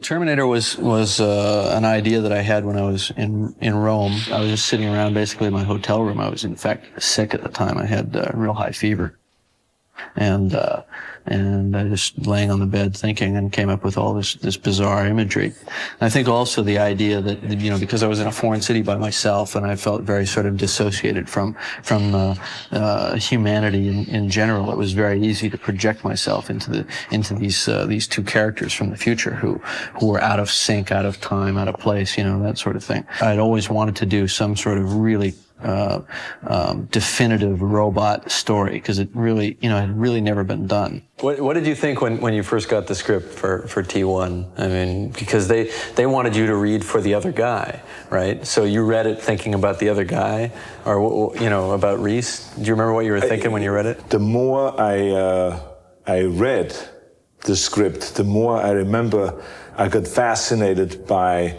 Terminator was an idea that I had when I was in Rome. I was just sitting around basically in my hotel room. I was in fact sick at the time. I had real high fever, and I just laying on the bed thinking, and came up with all this bizarre imagery. And I think also the idea that, you know, because I was in a foreign city by myself and I felt very sort of dissociated from humanity in general, it was very easy to project myself into these two characters from the future who were out of sync, out of time, out of place, you know, that sort of thing. I'd always wanted to do some sort of really definitive robot story, because it really, you know, had really never been done. What did you think when you first got the script for T1? I mean, because they wanted you to read for the other guy, right? So you read it thinking about the other guy, or, you know, about Reese. Do you remember what you were thinking when you read it? The more I read the script, the more I remember I got fascinated by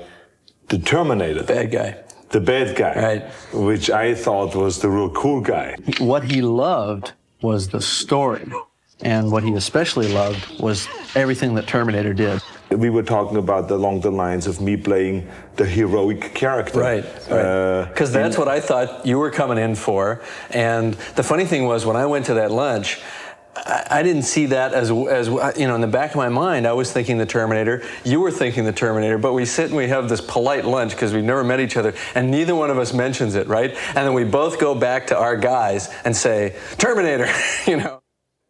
the Terminator. Bad guy. The bad guy, right, which I thought was the real cool guy. What he loved was the story, and what he especially loved was everything that Terminator did. We were talking about along the lines of me playing the heroic character. Right, because that's what I thought you were coming in for. And the funny thing was, when I went to that lunch, I didn't see that as you know, in the back of my mind, I was thinking the Terminator, you were thinking the Terminator, but we sit and we have this polite lunch because we've never met each other, and neither one of us mentions it, right? And then we both go back to our guys and say, Terminator, you know.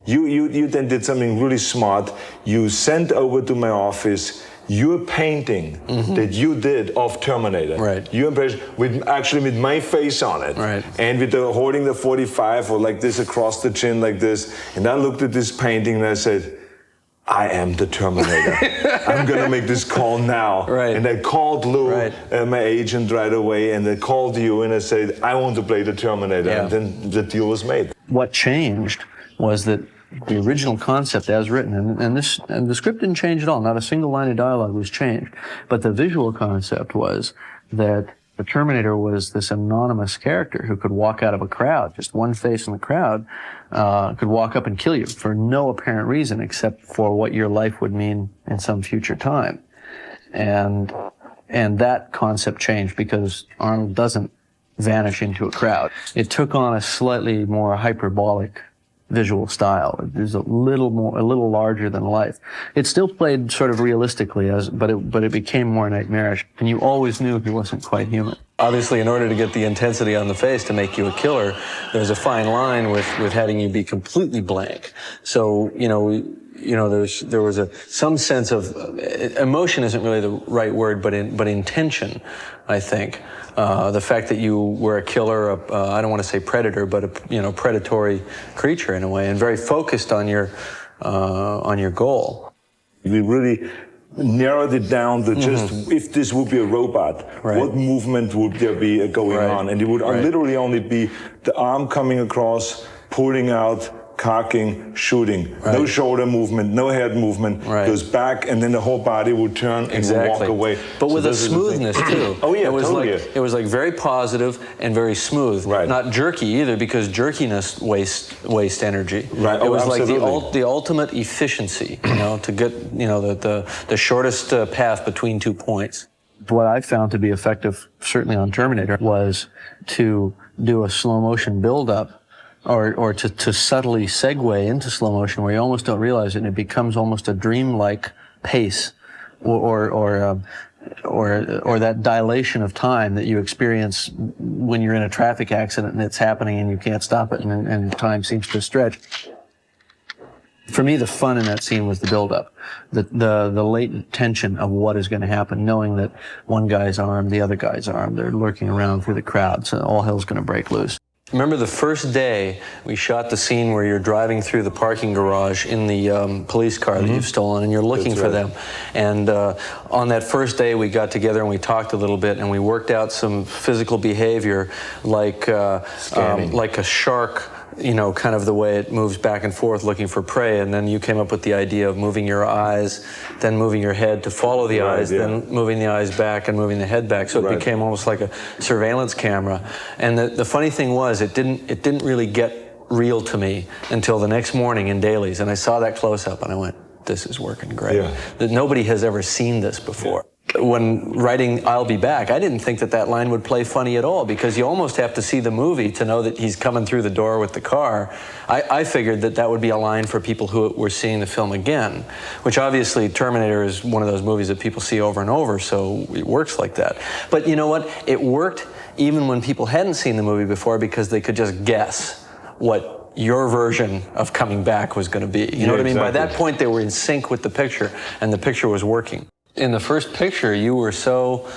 You then did something really smart. You sent over to my office your painting that you did of Terminator. Right. You impressed with my face on it. Right. And with the holding the 45 or like this across the chin like this. And I looked at this painting and I said, I am the Terminator. I'm gonna make this call now. Right. And I called Lou, right, my agent, right away, and I called you and I said, I want to play the Terminator. Yeah. And then the deal was made. What changed was that the original concept as written, and the script didn't change at all, not a single line of dialogue was changed, but the visual concept was that the Terminator was this anonymous character who could walk out of a crowd, just one face in the crowd, could walk up and kill you for no apparent reason except for what your life would mean in some future time. And that concept changed because Arnold doesn't vanish into a crowd. It took on a slightly more hyperbolic visual style. It was a little larger than life. It still played sort of realistically, but it became more nightmarish, and you always knew he wasn't quite human. Obviously, in order to get the intensity on the face to make you a killer, there's a fine line with having you be completely blank. So, you know, there was some sense of emotion isn't really the right word, but intention, I think. The fact that you were a killer, I don't want to say predator, but a predatory creature in a way, and very focused on your goal. We really narrowed it down to just if this would be a robot, right, what movement would there be going on? And it would literally only be the arm coming across, pulling out, cocking, shooting. No shoulder movement, no head movement. Goes back, and then the whole body would turn and would walk away. But with a smoothness too. Oh yeah, it was like very positive and very smooth. Right. Not jerky either, because jerkiness wastes energy. Right. It was absolutely. like the ultimate efficiency, you know, to get, you know, the shortest path between 2 points. What I found to be effective, certainly on Terminator, was to do a slow motion build-up, or to subtly segue into slow motion where you almost don't realize it, and it becomes almost a dreamlike pace, or that dilation of time that you experience when you're in a traffic accident and it's happening and you can't stop it, and time seems to stretch. For me, the fun in that scene was the build-up, the latent tension of what is going to happen, knowing that one guy's armed, the other guy's armed, they're lurking around through the crowd, so all hell's going to break loose. Remember the first day we shot the scene where you're driving through the parking garage in the police car that you've stolen, and you're looking for them. And on that first day we got together and we talked a little bit, and we worked out some physical behavior like a shark, you know, kind of the way it moves back and forth looking for prey. And then you came up with the idea of moving your eyes, then moving your head to follow the eyes, then moving the eyes back and moving the head back. So it became almost like a surveillance camera. And the funny thing was, it didn't really get real to me until the next morning in dailies. And I saw that close up and I went, this is working great. Yeah. That nobody has ever seen this before. When writing I'll Be Back, I didn't think that that line would play funny at all, because you almost have to see the movie to know that he's coming through the door with the car. I figured that that would be a line for people who were seeing the film again, which obviously Terminator is one of those movies that people see over and over, so it works like that. But you know what? It worked even when people hadn't seen the movie before, because they could just guess what your version of coming back was going to be. You know what I mean? Exactly. By that point, they were in sync with the picture, and the picture was working. In the first picture, you were so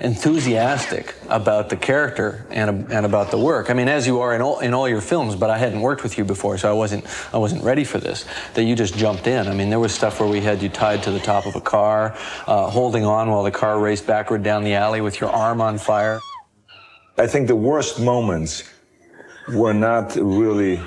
enthusiastic about the character and about the work. I mean, as you are in all your films, but I hadn't worked with you before, so I wasn't ready for this. That you just jumped in. I mean, there was stuff where we had you tied to the top of a car, holding on while the car raced backward down the alley with your arm on fire. I think the worst moments were not really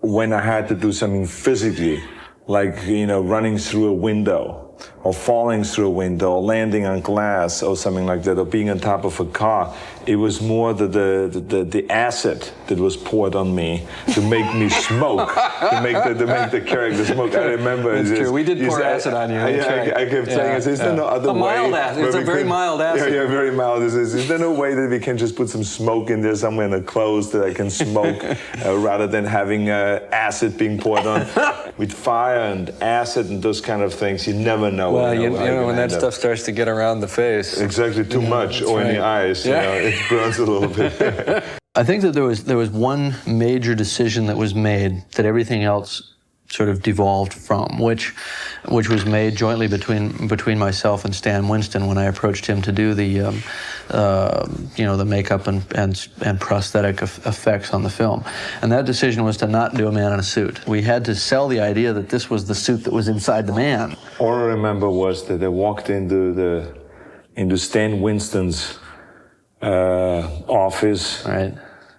when I had to do something physically, like, you know, running through a window, or falling through a window, or landing on glass, or something like that, or being on top of a car. It was more the acid that was poured on me to make me smoke, to make the character smoke. I remember. That's true. We did pour acid on you. I kept saying, is there no other way? A mild acid. It's a very mild acid. Yeah, very mild. Is there no way that we can just put some smoke in there somewhere in the clothes that I can smoke, rather than having acid being poured on? With fire and acid and those kind of things, you never know. Well, you know when that stuff starts to get around the face. Exactly, too much, or in the eyes, you know, it burns a little bit. I think that there was one major decision that was made that everything else sort of devolved from, which was made jointly between myself and Stan Winston when I approached him to do the the makeup and prosthetic effects on the film. And that decision was to not do a man in a suit. We had to sell the idea that this was the suit that was inside the man. All I remember was that I walked into Stan Winston's office. Right.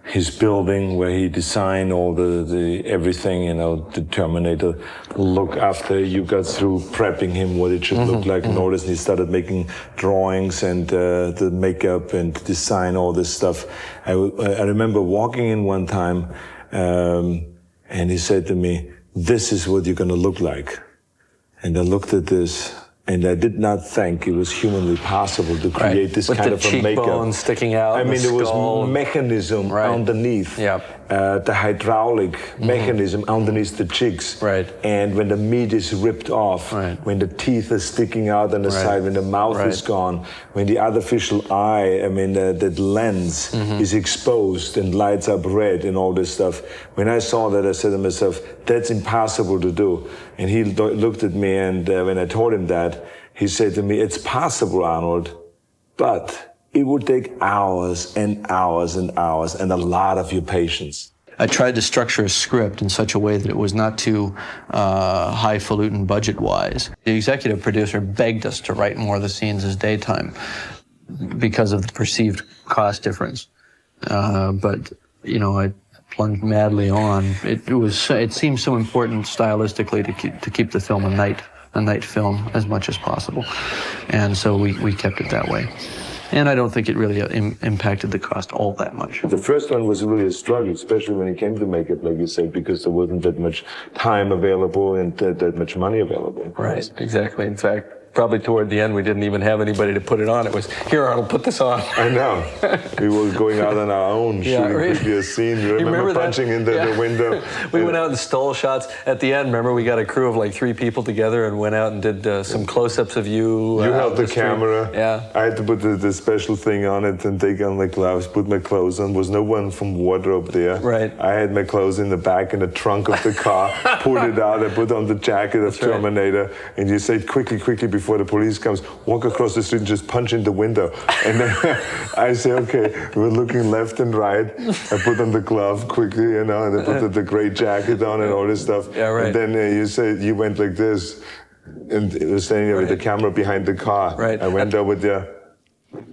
His building where he designed all the everything, you know, the Terminator look after you got through prepping him what it should look like and all this, and he started making drawings and the makeup and design all this stuff. I remember walking in one time and he said to me, "This is what you're gonna look like." And I looked at this, and I did not think it was humanly possible to create this kind of a makeup. With the cheekbones sticking out. I mean, there was skull. mechanism underneath. Yep. The hydraulic mechanism underneath the cheeks. Right. And when the meat is ripped off, when the teeth are sticking out on the side, when the mouth is gone, when the artificial eye, I mean, that lens is exposed and lights up red and all this stuff. When I saw that, I said to myself, that's impossible to do. And he looked at me, and when I told him that, he said to me, "It's possible, Arnold, but it would take hours and hours and hours and a lot of your patience." I tried to structure a script in such a way that it was not too highfalutin budget-wise. The executive producer begged us to write more of the scenes as daytime because of the perceived cost difference. But, you know, I plunged madly on. It seemed so important stylistically to keep the film a night film as much as possible. And so we kept it that way. And I don't think it really impacted the cost all that much. The first one was really a struggle, especially when it came to makeup, like you said, because there wasn't that much time available and that much money available. Right, exactly. In fact, probably toward the end, we didn't even have anybody to put it on. It was, "Here, Arnold, put this on." I know. We were going out on our own, shooting quickly a scene. You remember punching into the window? We went out and stole shots. At the end, remember, we got a crew of like 3 people together and went out and did some close-ups of you. You held the camera. Yeah. I had to put the special thing on it and take on my gloves, put my clothes on. There was no one from wardrobe there. Right. I had my clothes in the back in the trunk of the car, pulled it out, I put on the jacket of Terminator, and you said, quickly, before the police comes, walk across the street and just punch in the window. And then I say, okay, we're looking left and right. I put on the glove quickly, you know, and I put the gray jacket on and all this stuff. Yeah, right. And then you said you went like this, and it was standing there with the camera behind the car. Right. I went there with the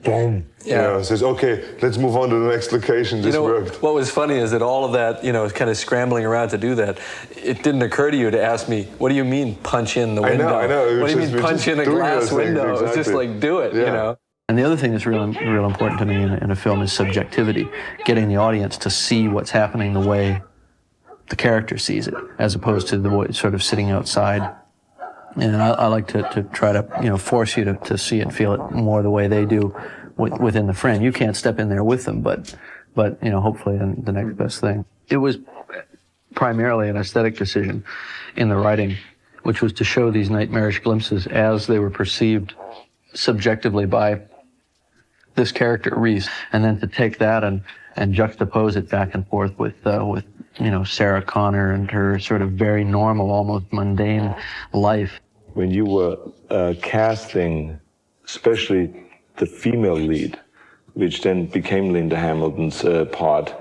boom. Yeah. You know, says, okay, let's move on to the next location. This worked. What was funny is that all of that, you know, kind of scrambling around to do that, it didn't occur to you to ask me, what do you mean punch in the window? I know. What do you mean punch in a glass window? Exactly. It's just like, do it, you know. And the other thing that's real important to me in a film is subjectivity, getting the audience to see what's happening the way the character sees it, as opposed to the voice sort of sitting outside. And I like to try to, force you to see it, feel it more the way they do within the frame. You can't step in there with them, but hopefully the next best thing. It was primarily an aesthetic decision in the writing, which was to show these nightmarish glimpses as they were perceived subjectively by this character, Reese, and then to take that and juxtapose it back and forth with Sarah Connor and her sort of very normal, almost mundane life. When you were casting, especially the female lead, which then became Linda Hamilton's part,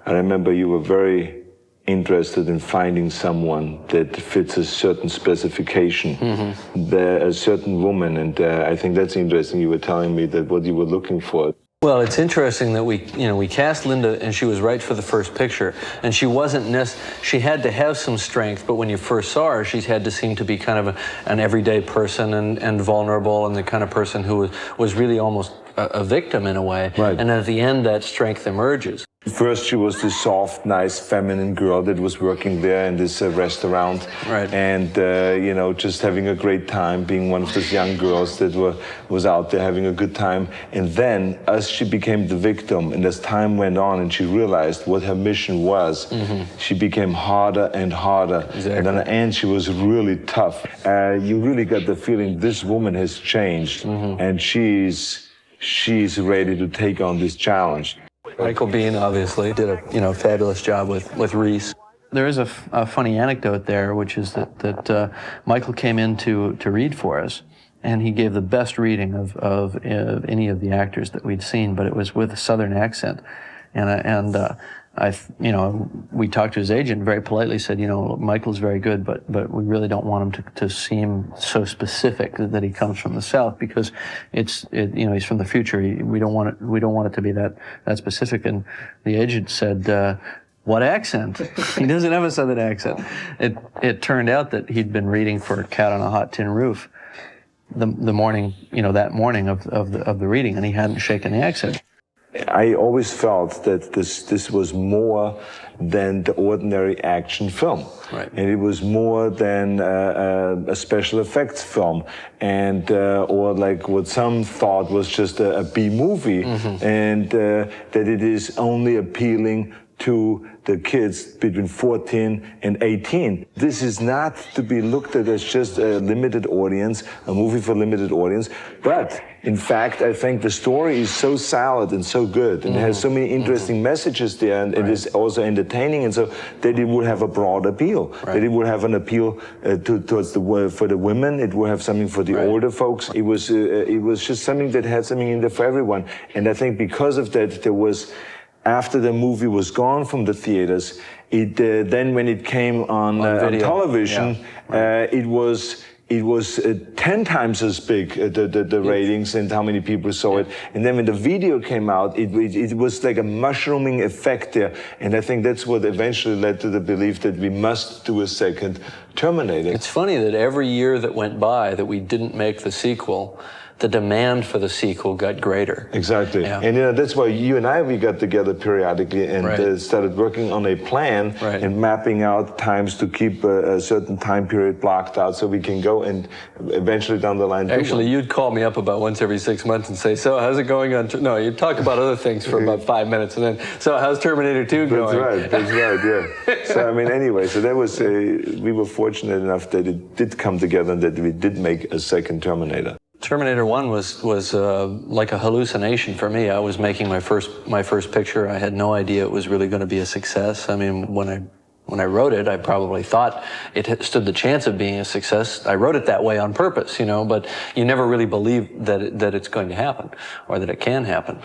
I remember you were very interested in finding someone that fits a certain specification, a certain woman, and I think that's interesting. You were telling me that what you were looking for. Well, it's interesting that we cast Linda, and she was right for the first picture, and she wasn't she had to have some strength, but when you first saw her, she had to seem to be kind of an everyday person and vulnerable, and the kind of person who was really almost a victim in a way. Right. And at the end, that strength emerges. First, she was this soft, nice, feminine girl that was working there in this restaurant, right. And just having a great time, being one of those young girls that was out there having a good time. And then, as she became the victim, and as time went on, and she realized what her mission was, she became harder and harder. Exactly. And at the end, she was really tough. You really got the feeling this woman has changed, and she's ready to take on this challenge. Michael Biehn obviously did a fabulous job with Reese. There is a funny anecdote there, which is that Michael came in to read for us, and he gave the best reading of any of the actors that we'd seen, but it was with a Southern accent, we talked to his agent, very politely said, Michael's very good, but we really don't want him to seem so specific that he comes from the South, because he's from the future. We don't want it to be that specific. And the agent said, what accent? He doesn't have a Southern accent. It turned out that he'd been reading for Cat on a Hot Tin Roof the morning, that morning of the reading, and he hadn't shaken the accent. I always felt that this was more than the ordinary action film. Right. And it was more than a special effects film, and or like what some thought was just a B movie, and that it is only appealing to the kids between 14 and 18. This is not to be looked at as just a limited audience, a movie for limited audience, but in fact, I think the story is so solid and so good, and it has so many interesting messages there, and it is also entertaining, and so that it would have a broad appeal. Right. That it would have an appeal towards for the women. It would have something for the older folks. It was just something that had something in there for everyone, and I think because of that, there was. After the movie was gone from the theaters, then when it came on television, it was 10 times as big, the ratings and how many people saw it. And then when the video came out, it was like a mushrooming effect there. And I think that's what eventually led to the belief that we must do a second Terminator. It's funny that every year that went by that we didn't make the sequel, the demand for the sequel got greater. Exactly. Yeah. And that's why you and we got together periodically and started working on a plan and mapping out times to keep a certain time period blocked out so we can go and eventually down the line. Actually, you'd call me up about once every 6 months and say, so how's it going on? No, you'd talk about other things for about 5 minutes and then, so how's Terminator 2 going? That's right, yeah. So, anyway, so that was, we were fortunate enough that it did come together and that we did make a second Terminator. Terminator 1 was like a hallucination for me. I was making my first picture. I had no idea it was really going to be a success. I mean, when I wrote it, I probably thought it stood the chance of being a success. I wrote it that way on purpose, but you never really believe that it's going to happen or that it can happen.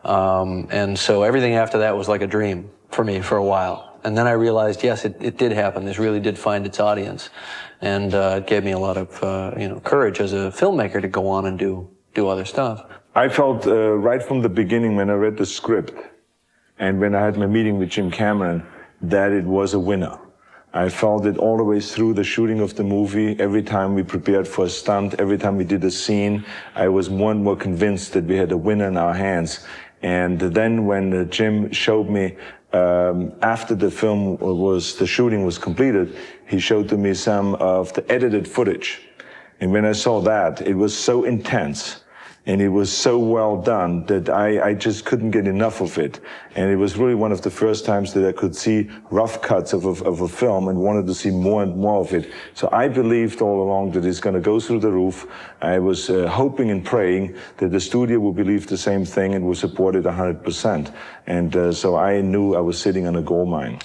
And so everything after that was like a dream for me for a while. And then I realized, yes, it did happen. This really did find its audience. And it gave me a lot of, courage as a filmmaker to go on and do other stuff. I felt right from the beginning when I read the script and when I had my meeting with Jim Cameron that it was a winner. I felt it all the way through the shooting of the movie. Every time we prepared for a stunt, every time we did a scene, I was more and more convinced that we had a winner in our hands. And then when Jim showed me after the shooting was completed, he showed to me some of the edited footage. And when I saw that, it was so intense and it was so well done that I just couldn't get enough of it. And it was really one of the first times that I could see rough cuts of a film and wanted to see more and more of it. So I believed all along that it's going to go through the roof. I was hoping and praying that the studio would believe the same thing and would support it 100%. And so I knew I was sitting on a gold mine.